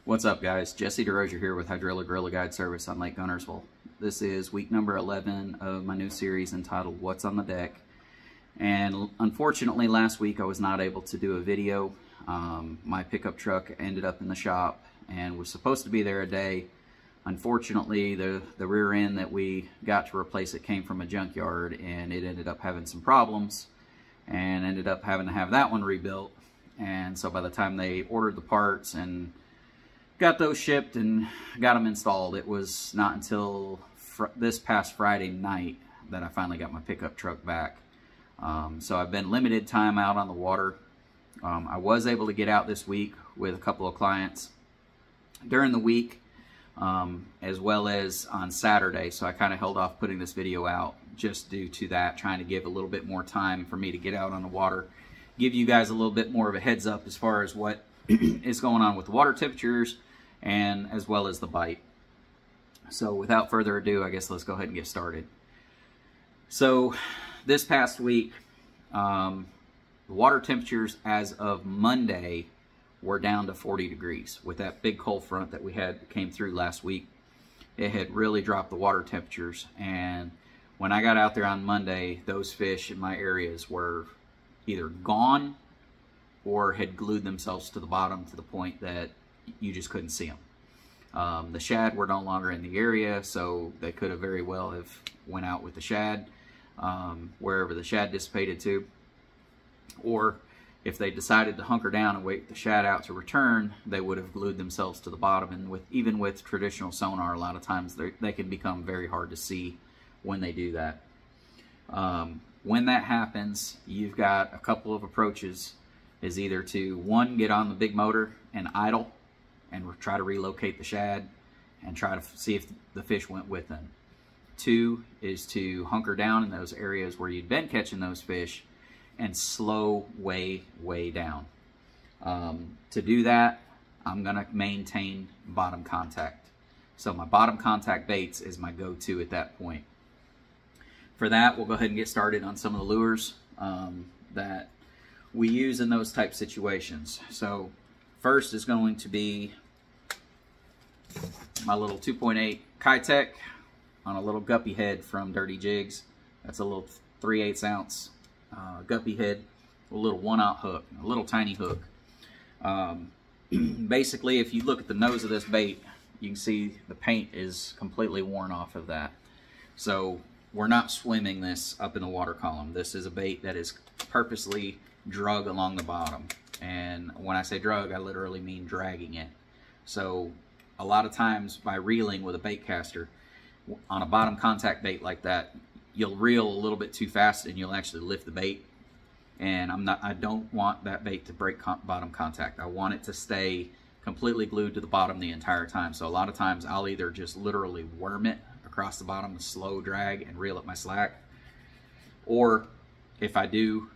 What's up, guys? Jesse DeRozier here with Hydrilla Gorilla Guide Service on Lake Guntersville. This is week number 11 of my new series entitled What's on the Deck. And unfortunately, last week I was not able to do a video. My pickup truck ended up in the shop and was supposed to be there a day. Unfortunately, the rear end that we got to replace it came from a junkyard, and it ended up having some problems and ended up having to have that one rebuilt. And so by the time they ordered the parts and got those shipped and got them installed, it was not until this past Friday night that I finally got my pickup truck back. So I've been limited time out on the water. I was able to get out this week with a couple of clients during the week, as well as on Saturday. So I kind of held off putting this video out just due to that, trying to give a little bit more time for me to get out on the water, give you guys a little bit more of a heads up as far as what is going on with the water temperatures and as well as the bite. So without further ado, I guess let's go ahead and get started. So this past week, the water temperatures as of Monday were down to 40 degrees. With that big cold front that we had came through last week, it had really dropped the water temperatures. And when I got out there on Monday, those fish in my areas were either gone or had glued themselves to the bottom to the point that you just couldn't see them. The shad were no longer in the area, so they could have very well have went out with the shad wherever the shad dissipated to. Or if they decided to hunker down and wait the shad out to return, they would have glued themselves to the bottom. And even with traditional sonar, a lot of times they can become very hard to see when they do that. When that happens, you've got a couple of approaches. Is either to, one, get on the big motor and idle and try to relocate the shad and try to see if the fish went with them. Two is to hunker down in those areas where you'd been catching those fish and slow way down. To do that, I'm gonna maintain bottom contact. So my bottom contact baits is my go-to at that point. For that, we'll go ahead and get started on some of the lures that we use in those type situations. So first is going to be my little 2.8 Kitech on a little guppy head from Dirty Jigs. That's a little 3/8 ounce guppy head, a little 1/0 hook, a little tiny hook. Basically, if you look at the nose of this bait, you can see the paint is completely worn off of that. So we're not swimming this up in the water column. This is a bait that is purposely drug along the bottom. And when I say drug, I literally mean dragging it. So a lot of times by reeling with a bait caster on a bottom contact bait like that, you'll reel a little bit too fast and you'll actually lift the bait. And I don't want that bait to break bottom contact. I want it to stay completely glued to the bottom the entire time. So a lot of times I'll either just literally worm it across the bottom with slow drag and reel up my slack, or if I do,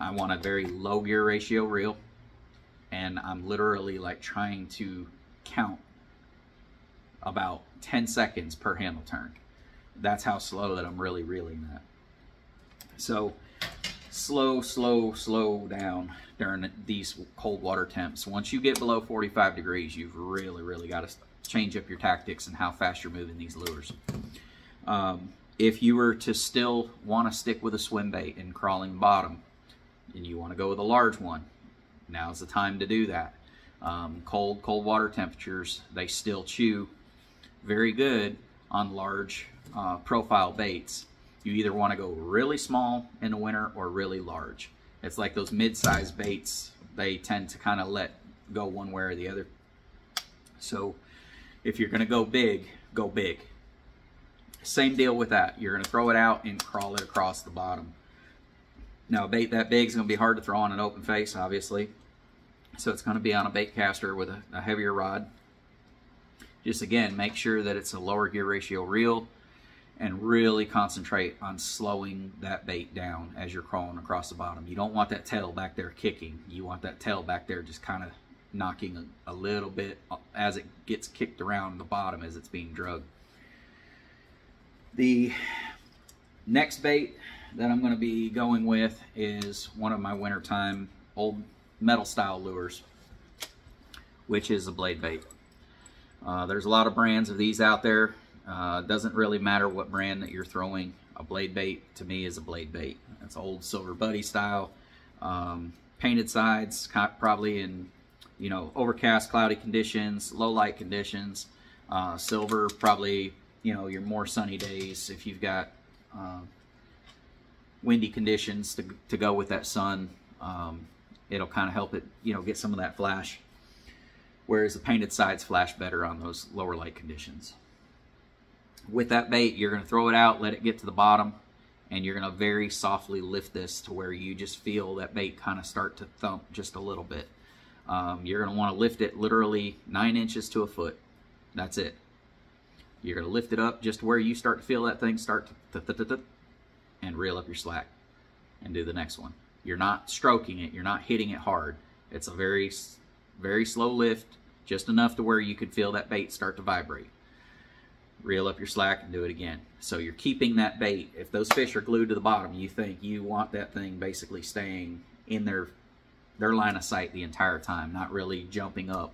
I want a very low gear ratio reel, and I'm literally like trying to count about 10 seconds per handle turn. That's how slow that I'm really reeling that. So slow down during these cold water temps. Once you get below 45 degrees, you've really got to change up your tactics and how fast you're moving these lures. If you were to still want to stick with a swim bait and crawling bottom, and you want to go with a large one, now's the time to do that. Cold water temperatures, they still chew very good on large profile baits. You either want to go really small in the winter or really large. It's like those mid-sized baits, they tend to kind of let go one way or the other. So if you're going to go big, go big. Same deal with that. You're going to throw it out and crawl it across the bottom. Now, a bait that big is going to be hard to throw on an open face, obviously. So it's going to be on a bait caster with a heavier rod. Just again, make sure that it's a lower gear ratio reel and really concentrate on slowing that bait down as you're crawling across the bottom. You don't want that tail back there kicking. You want that tail back there just kind of knocking a little bit as it gets kicked around the bottom as it's being drugged. The next bait that I'm going to be going with is one of my wintertime old metal style lures, which is a blade bait. There's a lot of brands of these out there. Doesn't really matter what brand that you're throwing. A blade bait to me is a blade bait. It's old Silver Buddy style. Painted sides, probably in, you know, overcast, cloudy conditions, low light conditions. Silver, probably, you know, your more sunny days. If you've got windy conditions to go with that sun, it'll kind of help it, you know, get some of that flash. Whereas the painted sides flash better on those lower light conditions. With that bait, you're going to throw it out, let it get to the bottom, and you're going to very softly lift this to where you just feel that bait kind of start to thump just a little bit. You're going to want to lift it literally 9 inches to a foot. That's it. You're going to lift it up just where you start to feel that thing start to and reel up your slack and do the next one. You're not stroking it. You're not hitting it hard. It's a very, very slow lift, just enough to where you could feel that bait start to vibrate. Reel up your slack and do it again. So you're keeping that bait. If those fish are glued to the bottom, you want that thing basically staying in their line of sight the entire time, not really jumping up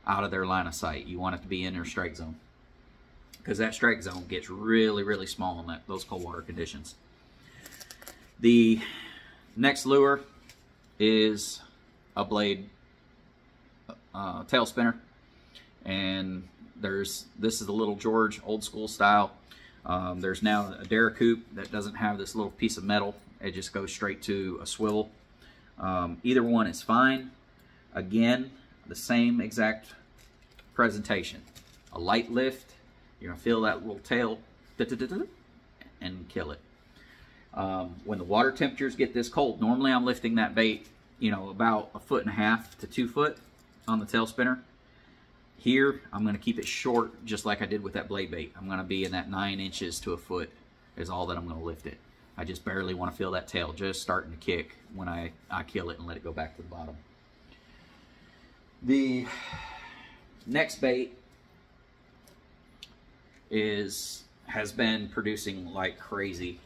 out of their line of sight. You want it to be in their strike zone, because that strike zone gets really, really small in those cold water conditions. The next lure is a blade tail spinner, and this is the Little George old school style. There's now a Daracoup that doesn't have this little piece of metal. It just goes straight to a swivel. Either one is fine. Again, the same exact presentation. A light lift, you're gonna feel that little tail and kill it. When the water temperatures get this cold, normally I'm lifting that bait, you know, about 1.5 to 2 foot on the tail spinner. Here, I'm going to keep it short, just like I did with that blade bait. I'm going to be in that 9 inches to a foot is all that I'm going to lift it. I just barely want to feel that tail just starting to kick when I kill it and let it go back to the bottom. The next bait has been producing like crazy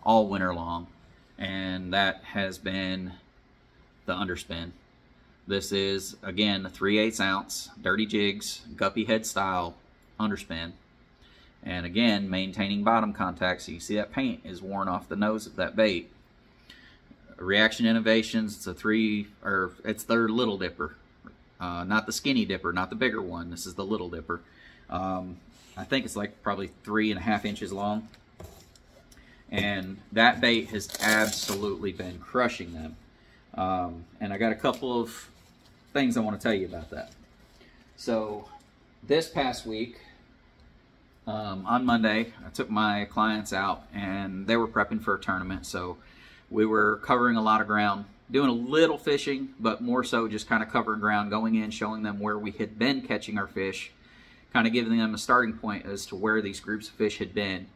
all winter long, and that has been the underspin. This is, again, a 3/8 ounce Dirty Jigs guppy head style underspin, and again maintaining bottom contact. So you see that paint is worn off the nose of that bait. Reaction Innovations, it's their Little Dipper, not the skinny dipper, not the bigger one. This is the Little Dipper. I think it's like probably 3.5 inches long, and that bait has absolutely been crushing them. And I got a couple of things I want to tell you about that. So this past week, on Monday, I took my clients out and they were prepping for a tournament. So we were covering a lot of ground, doing a little fishing, but more so just kind of covering ground, going in, showing them where we had been catching our fish, kind of giving them a starting point as to where these groups of fish had been.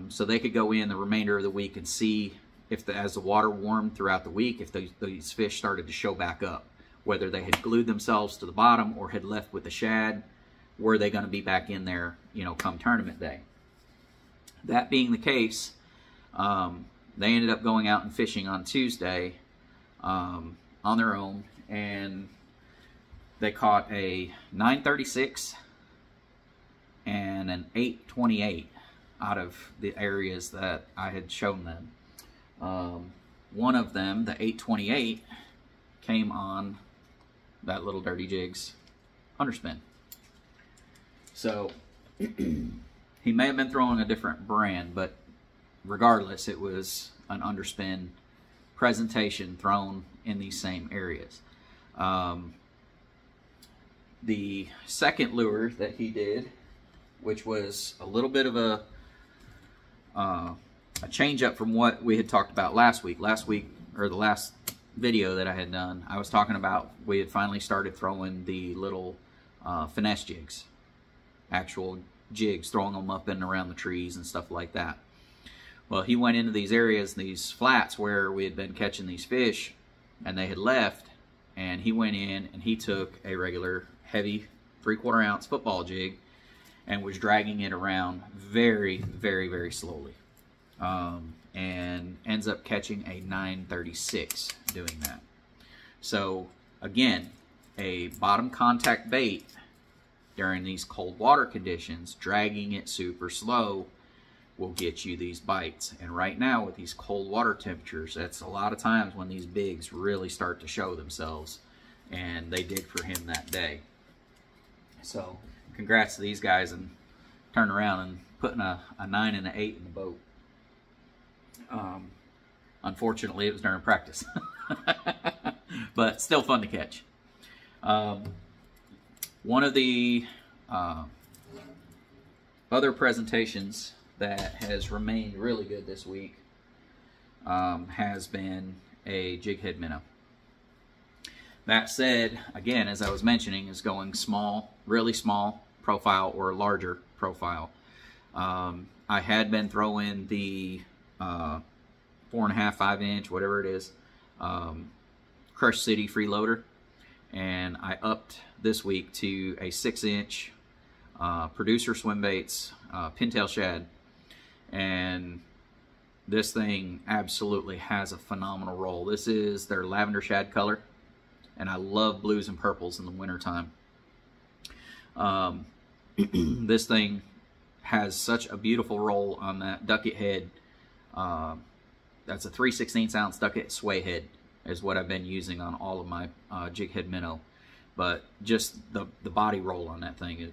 So they could go in the remainder of the week and see if as the water warmed throughout the week, if these fish started to show back up, whether they had glued themselves to the bottom or had left with the shad, were they going to be back in there, you know, come tournament day? That being the case, they ended up going out and fishing on Tuesday on their own, and they caught a 936 and an 828 out of the areas that I had shown them. One of them, the 828, came on that Little Dirty Jigs underspin. So he may have been throwing a different brand, but regardless, it was an underspin presentation thrown in these same areas. The second lure that he did, which was a little bit of a change up from what we had talked about last week. Or the last video that I had done, I was talking about we had finally started throwing the little finesse jigs, actual jigs, throwing them up and around the trees and stuff like that. Well, he went into these areas, these flats where we had been catching these fish, and they had left, and he went in and he took a regular heavy 3/4 ounce football jig and was dragging it around very, very, very slowly. And ends up catching a 936 doing that. So again, a bottom contact bait during these cold water conditions, dragging it super slow will get you these bites. And right now with these cold water temperatures, that's a lot of times when these bigs really start to show themselves, and they did for him that day. So congrats to these guys, and turning around and putting a 9 and an 8 in the boat. Unfortunately, it was during practice, but still fun to catch. One of the other presentations that has remained really good this week has been a jig head minnow. That said, again, as I was mentioning, is going small, really small profile or larger profile. I had been throwing the 4.5, 5 inch, whatever it is, Crush City freeloader, and I upped this week to a 6 inch Producer Swimbaits pintail shad. And this thing absolutely has a phenomenal roll. This is their lavender shad color, and I love blues and purples in the wintertime. This thing has such a beautiful roll on that ducket head. That's a 3/16 ounce ducket sway head is what I've been using on all of my jig head minnow. But just the body roll on that thing is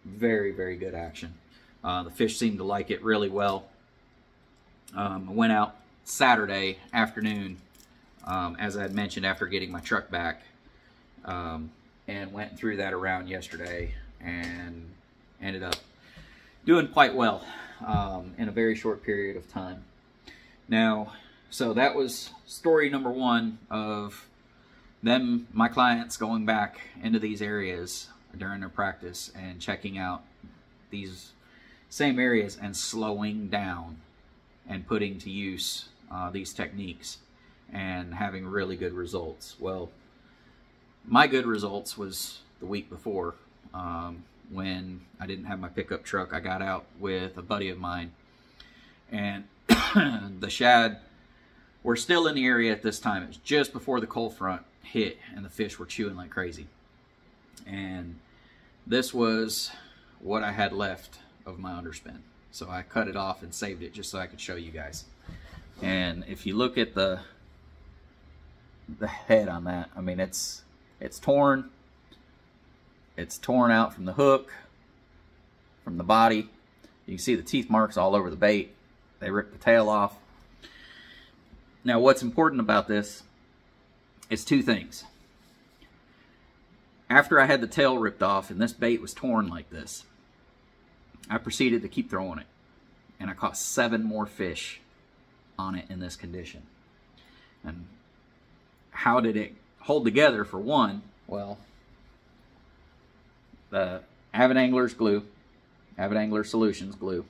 very, very good action. The fish seem to like it really well. I went out Saturday afternoon, as I had mentioned, after getting my truck back, and went through that around yesterday and ended up doing quite well in a very short period of time. Now, so that was story number one of them, my clients, going back into these areas during their practice and checking out these same areas and slowing down and putting to use these techniques and having really good results. Well, my good results was the week before, when I didn't have my pickup truck. I got out with a buddy of mine, and the shad were still in the area at this time. It was just before the cold front hit and the fish were chewing like crazy. And this was what I had left of my underspin. So I cut it off and saved it just so I could show you guys. And if you look at the head on that, I mean, it's torn. It's torn out from the hook, from the body. You can see the teeth marks all over the bait. They ripped the tail off. Now, what's important about this is two things. After I had the tail ripped off and this bait was torn like this, I proceeded to keep throwing it. And I caught 7 more fish on it in this condition. And how did it hold together? For one, well, the Avid Anglers glue, Avid Angler Solutions glue.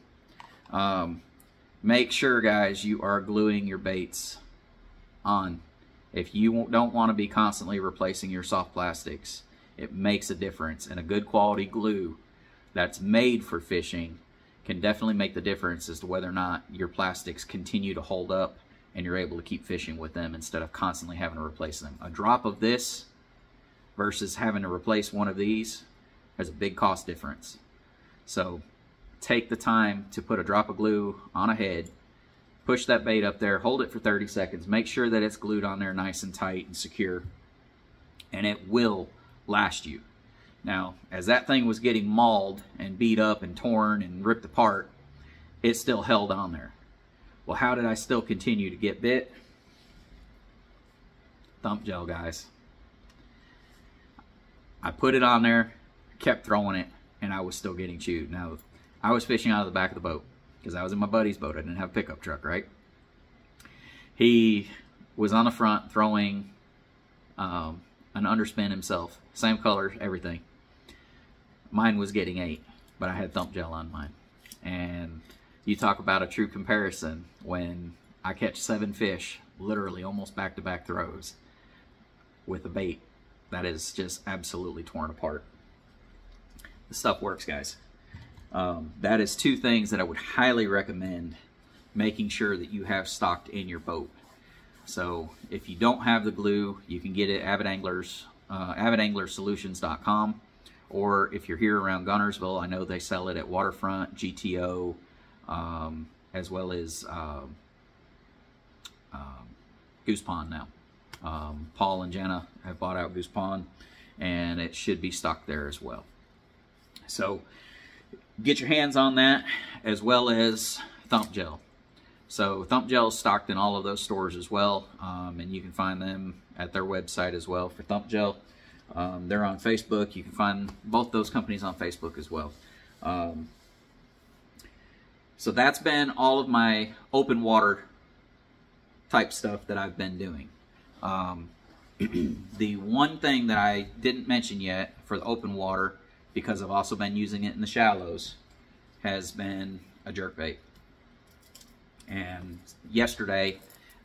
Make sure, guys, you are gluing your baits on. If you don't want to be constantly replacing your soft plastics, it makes a difference. And a good quality glue that's made for fishing can definitely make the difference as to whether or not your plastics continue to hold up and you're able to keep fishing with them instead of constantly having to replace them. A drop of this versus having to replace one of these has a big cost difference. So take the time to put a drop of glue on a head, push that bait up there, hold it for 30 seconds, make sure that it's glued on there nice and tight and secure, and it will last you. Now, as that thing was getting mauled and beat up and torn and ripped apart, it still held on there. Well, how did I still continue to get bit? Thump Gel, guys. I put it on there, kept throwing it, and I was still getting chewed. Now, I was fishing out of the back of the boat because I was in my buddy's boat. I didn't have a pickup truck, right? He was on the front throwing an underspin himself. Same color, everything. Mine was getting 8, but I had Thump Gel on mine. And you talk about a true comparison when I catch 7 fish, literally almost back-to-back throws with a bait that is just absolutely torn apart. The stuff works, guys. That is 2 things that I would highly recommend making sure that you have stocked in your boat. So if you don't have the glue, you can get it at Avid Anglers, AvidAnglerSolutions.com, or if you're here around Guntersville, I know they sell it at Waterfront, GTO, as well as Goose Pond now. Paul and Jenna have bought out Goose Pond, and it should be stocked there as well. So get your hands on that, as well as Thump Gel. So Thump Gel is stocked in all of those stores as well, and you can find them at their website as well for Thump Gel. They're on Facebook. You can find both those companies on Facebook as well. So that's been all of my open water type stuff that I've been doing. The one thing that I didn't mention yet for the open water, because I've also been using it in the shallows, has been a jerkbait. And yesterday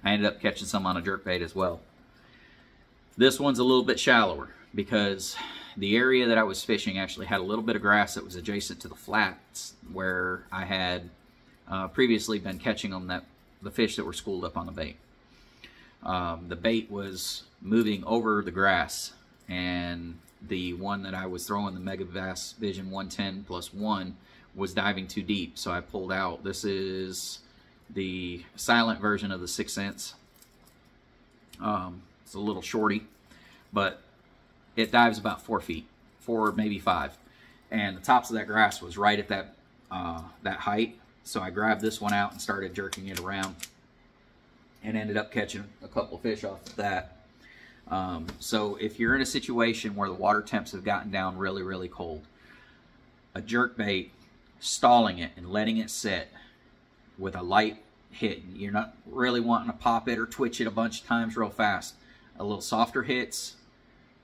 I ended up catching some on a jerkbait as well. This one's a little bit shallower because the area that I was fishing actually had a little bit of grass that was adjacent to the flats where I had previously been catching them, the fish that were schooled up on the bait. The bait was moving over the grass, and the one that I was throwing, the Mega Bass Vision 110+1, was diving too deep, so I pulled out. This is the silent version of the 6 cents. It's a little shorty, but it dives about 4 feet, 4 maybe 5, and the tops of that grass was right at that that height. So I grabbed this one out and started jerking it around, and ended up catching a couple fish off of that. So if you're in a situation where the water temps have gotten down really, really cold, a jerkbait, stalling it and letting it sit with a light hit, you're not really wanting to pop it or twitch it a bunch of times real fast. A little softer hits,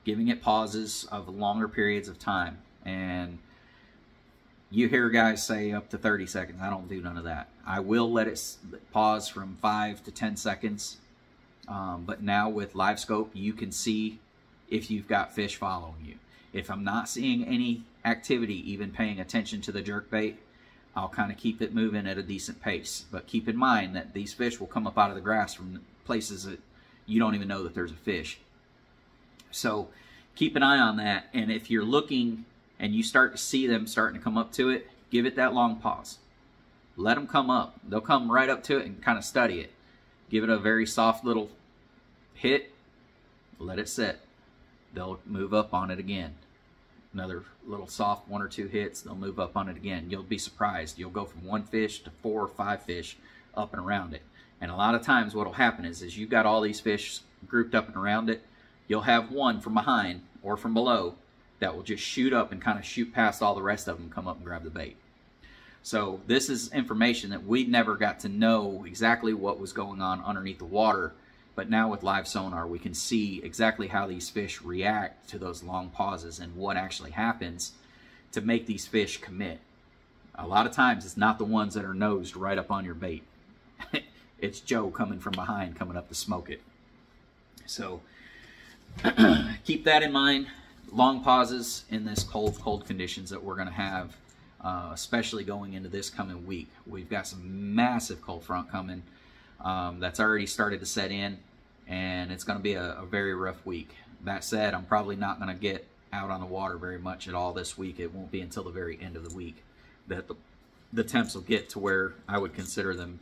giving it pauses of longer periods of time. And you hear guys say up to 30 seconds. I don't do none of that. I will let it pause from 5 to 10 seconds. But now with live scope, you can see if you've got fish following you. If I'm not seeing any activity, even paying attention to the jerkbait, I'll kind of keep it moving at a decent pace. But keep in mind that these fish will come up out of the grass from places that you don't even know that there's a fish. So keep an eye on that. And if you're looking and you start to see them starting to come up to it, give it that long pause. Let them come up. They'll come right up to it and kind of study it. Give it a very soft little hit. Let it sit. They'll move up on it again. Another little soft 1 or 2 hits. They'll move up on it again. You'll be surprised. You'll go from 1 fish to 4 or 5 fish up and around it. And a lot of times what will happen is you've got all these fish grouped up and around it. You'll have one from behind or from below that will just shoot up and kind of shoot past all the rest of them and come up and grab the bait. So this is information that we never got to know exactly what was going on underneath the water, but now with live sonar we can see exactly how these fish react to those long pauses and what actually happens to make these fish commit. A lot of times it's not the ones that are nosed right up on your bait. It's Joe coming from behind, coming up to smoke it. So keep that in mind. Long pauses in this cold conditions that we're going to have, especially going into this coming week. We've got some massive cold front coming that's already started to set in, and it's going to be a very rough week. That said, I'm probably not going to get out on the water very much at all this week. It won't be until the very end of the week that the temps will get to where I would consider them,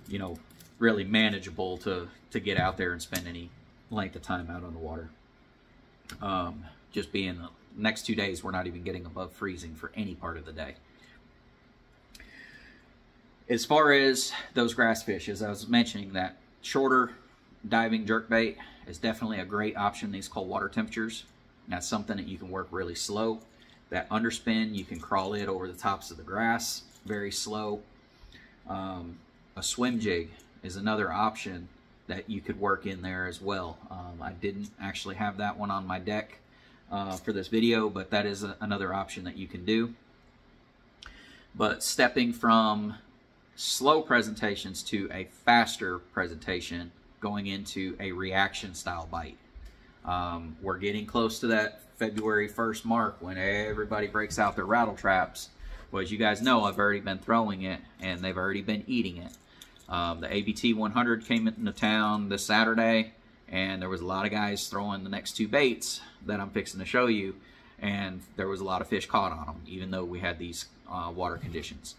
you know, really manageable to get out there and spend any length of time out on the water. Just being the next 2 days, we're not even getting above freezing for any part of the day. As far as those grass fish, as I was mentioning, that shorter diving jerkbait is definitely a great option in these cold water temperatures. That's something that you can work really slow. That underspin, you can crawl it over the tops of the grass very slow. A swim jig is another option that you could work in there as well. I didn't actually have that one on my deck for this video, but that is another option that you can do. But stepping from slow presentations to a faster presentation, going into a reaction style bite. We're getting close to that February 1st mark when everybody breaks out their rattle traps. Well, as you guys know, I've already been throwing it and they've already been eating it. The ABT 100 came into town this Saturday, and there was a lot of guys throwing the next 2 baits that I'm fixing to show you, and there was a lot of fish caught on them, even though we had these water conditions.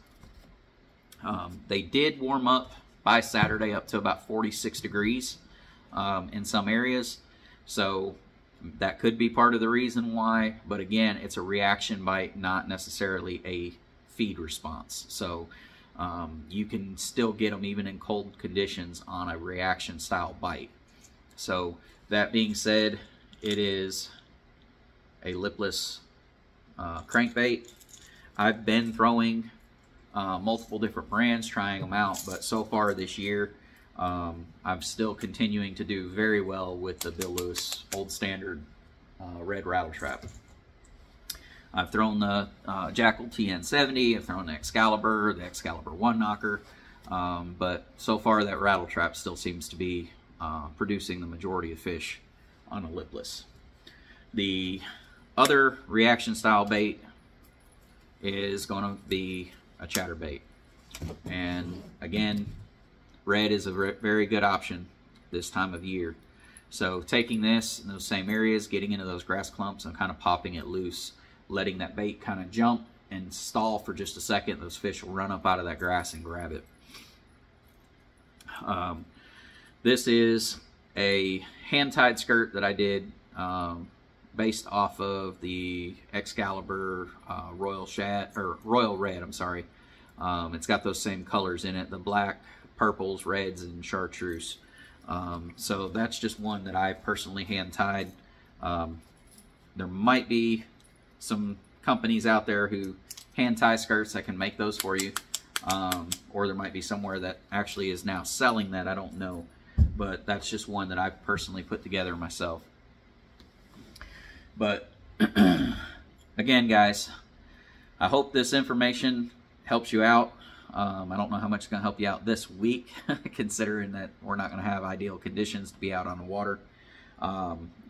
They did warm up by Saturday up to about 46 degrees in some areas, so that could be part of the reason why, but again, it's a reaction bite, not necessarily a feed response. So you can still get them even in cold conditions on a reaction style bite. So that being said, it is a lipless crankbait. I've been throwing multiple different brands, trying them out, but so far this year I'm still continuing to do very well with the Bill Lewis Old Standard red rattle trap. I've thrown the Jackal TN70, I've thrown the Excalibur 1 knocker, but so far that rattle trap still seems to be producing the majority of fish on a lipless. The other reaction style bait is going to be a chatterbait, and again, red is a very good option this time of year. So taking this in those same areas, getting into those grass clumps and kind of popping it loose, letting that bait kind of jump and stall for just a second, those fish will run up out of that grass and grab it. This is a hand-tied skirt that I did based off of the Excalibur Royal Red, I'm sorry. It's got those same colors in it, the black, purples, reds, and chartreuse. So that's just one that I personally hand-tied. There might be some companies out there who hand-tie skirts that can make those for you. Or there might be somewhere that actually is now selling that, I don't know. But that's just one that I've personally put together myself. But again, guys, I hope this information helps you out. I don't know how much it's going to help you out this week, considering that we're not going to have ideal conditions to be out on the water.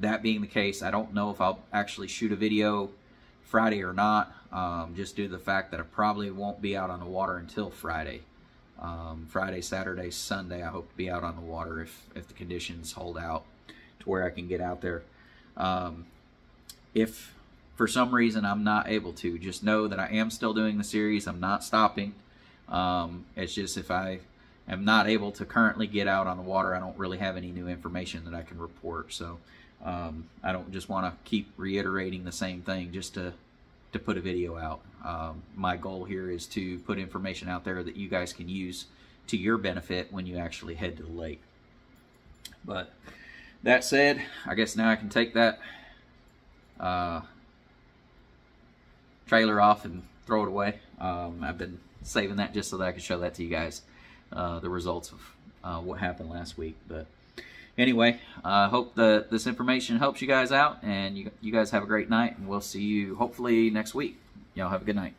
That being the case, I don't know if I'll actually shoot a video Friday or not, just due to the fact that I probably won't be out on the water until Friday. Friday, Saturday, Sunday, I hope to be out on the water if the conditions hold out to where I can get out there. If for some reason I'm not able to, just know that I am still doing the series. I'm not stopping. It's just if I am not able to currently get out on the water, I don't really have any new information that I can report. So I don't just want to keep reiterating the same thing just to put a video out. My goal here is to put information out there that you guys can use to your benefit when you actually head to the lake. But that said, I guess now I can take that trailer off and throw it away. I've been saving that just so that I can show that to you guys, the results of what happened last week. But anyway, I hope that this information helps you guys out, and you guys have a great night, and we'll see you hopefully next week. Y'all have a good night.